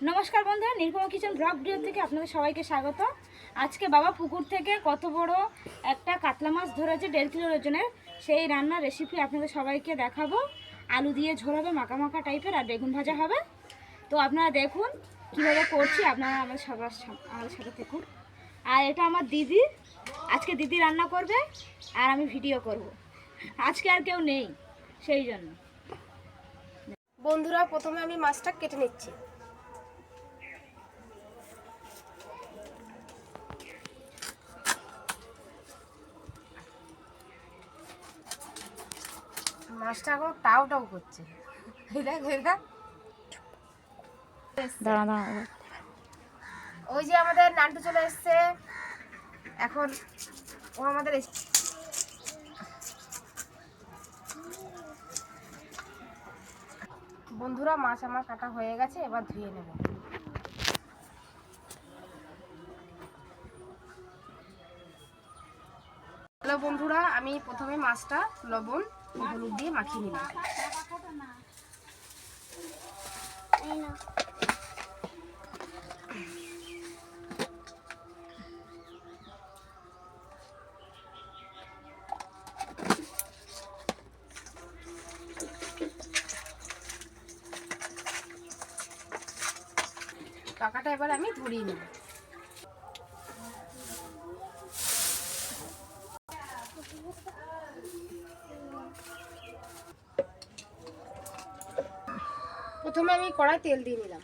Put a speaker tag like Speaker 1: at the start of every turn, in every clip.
Speaker 1: নমস্কার বন্ধুরা, Nilkamal kitchen blog video থেকে আপনাদের সবাইকে স্বাগত। আজকে বাবা পুকুর থেকে কত বড় একটা কাতলা মাছ ধরেছে, 1.5 কিলো ওজনের। সেই রান্নার রেসিপি আপনাদের সবাইকে দেখাবো। আলু দিয়ে ঝোল হবে, মাখা মাখা টাইপের, আর বেগুন ভাজা হবে। তো আপনারা দেখুন কীভাবে করছি, আপনারা আমাদের সাথে দেখুন। আর এটা আমার দিদি, আজকে দিদি রান্না করবে আর আমি ভিডিও করব। আজকে আর কেউ নেই, সেই জন্য।
Speaker 2: বন্ধুরা, প্রথমে আমি মাছটা কেটে নিচ্ছি। মাছটা এখন টাও টাও করছে। ওই যে আমাদের নান্টু চলে এসছে, এখন ও আমাদের বন্ধুরা, মাছ আমার কাটা হয়ে গেছে, এবার ধুয়ে নেব। হ্যালো বন্ধুরা, আমি প্রথমে মাছটা লবণ ও হলুদ দিয়ে মাখিয়ে নিলাম। পাকাটা এবার আমি ধরিয়ে নেব। প্রথমে আমি কড়াই তেল দিয়ে নিলাম।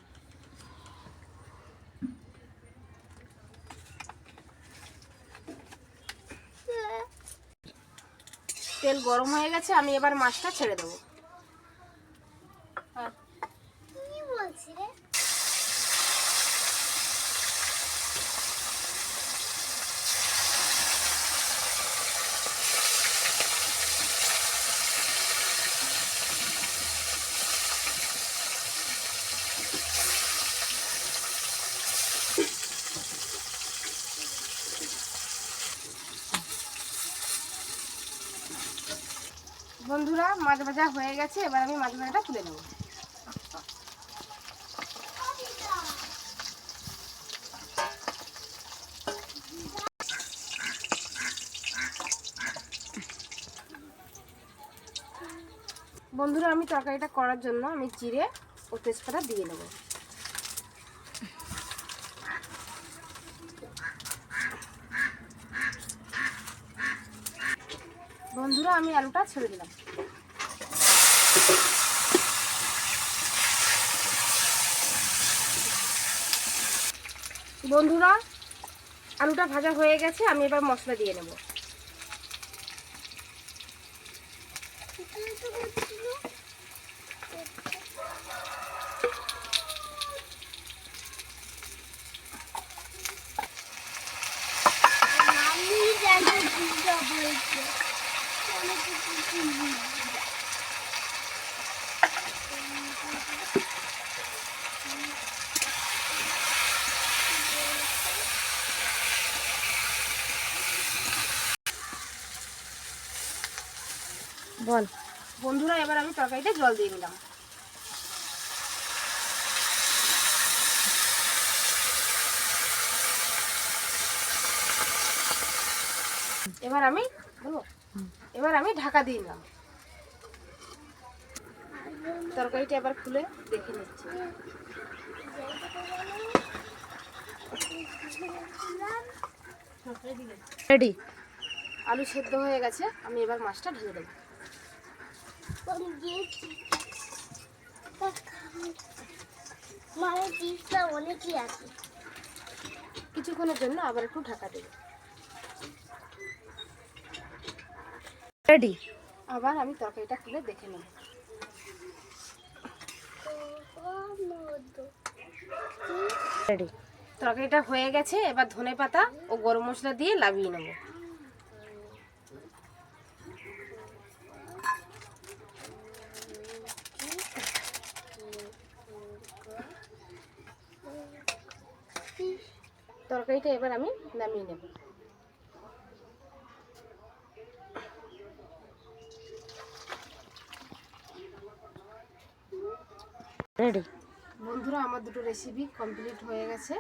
Speaker 2: তেল গরম হয়ে গেছে, আমি এবার মাছটা ছেড়ে দেবো। বন্ধুরা, মাছ ভাজা হয়ে গেছে, এবার আমি মাছ ভাজাটা তুলে নেব। বন্ধুরা, আমি তরকারিটা করার জন্য আমি জিরে ও তেজপাতা দিয়ে নেব। বন্ধুরা, আমি আলুটা ছেড়ে দিলাম। বন্ধুরা, আলুটা ভাজা হয়ে গেছে, আমি এবার মশলা দিয়ে নেব।
Speaker 1: বল
Speaker 2: বন্ধুরা, এবার আমি তরকারিতে জল দিয়ে দিলাম। এবার আমি ঢাকা দিয়ে দিলাম। তরকারিটা এবার খুলে দেখে নিচ্ছি।
Speaker 1: রেডি।
Speaker 2: আলু সেদ্ধ হয়ে গেছে, আমি এবার মাছটা ঢেলে দেবো। কিছুক্ষণের জন্য আবার একটু ঢাকা দেবো।
Speaker 1: রেডি।
Speaker 2: আবার আমি তরকারিটা খুলে দেখে নেব।
Speaker 1: রেডি।
Speaker 2: তরকারিটা হয়ে গেছে, এবার ধনেপাতা ও গরম মশলা দিয়ে নামিয়ে নেব। তরকারিটা এবার আমি নামিয়ে নেব।
Speaker 1: রেডি।
Speaker 2: বন্ধুরা, আমার দুটো রেসিপি কমপ্লিট হয়ে গেছে।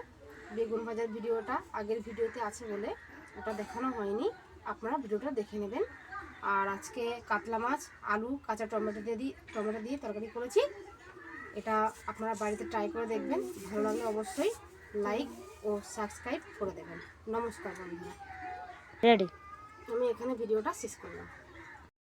Speaker 2: বেগুন ভাজার ভিডিওটা আগের ভিডিওতে আছে বলে ওটা দেখানো হয়নি, আপনারা ভিডিওটা দেখে নেবেন। আর আজকে কাতলা মাছ, আলু, কাঁচা টমেটো দিয়ে তরকারি করেছি। এটা আপনারা বাড়িতে ট্রাই করে দেখবেন, ভালো লাগলে অবশ্যই লাইক ও সাবস্ক্রাইব করে দেবেন। নমস্কার বন্ধুরা,
Speaker 1: রেডি।
Speaker 2: আমি এখানে ভিডিওটা শেষ করলাম।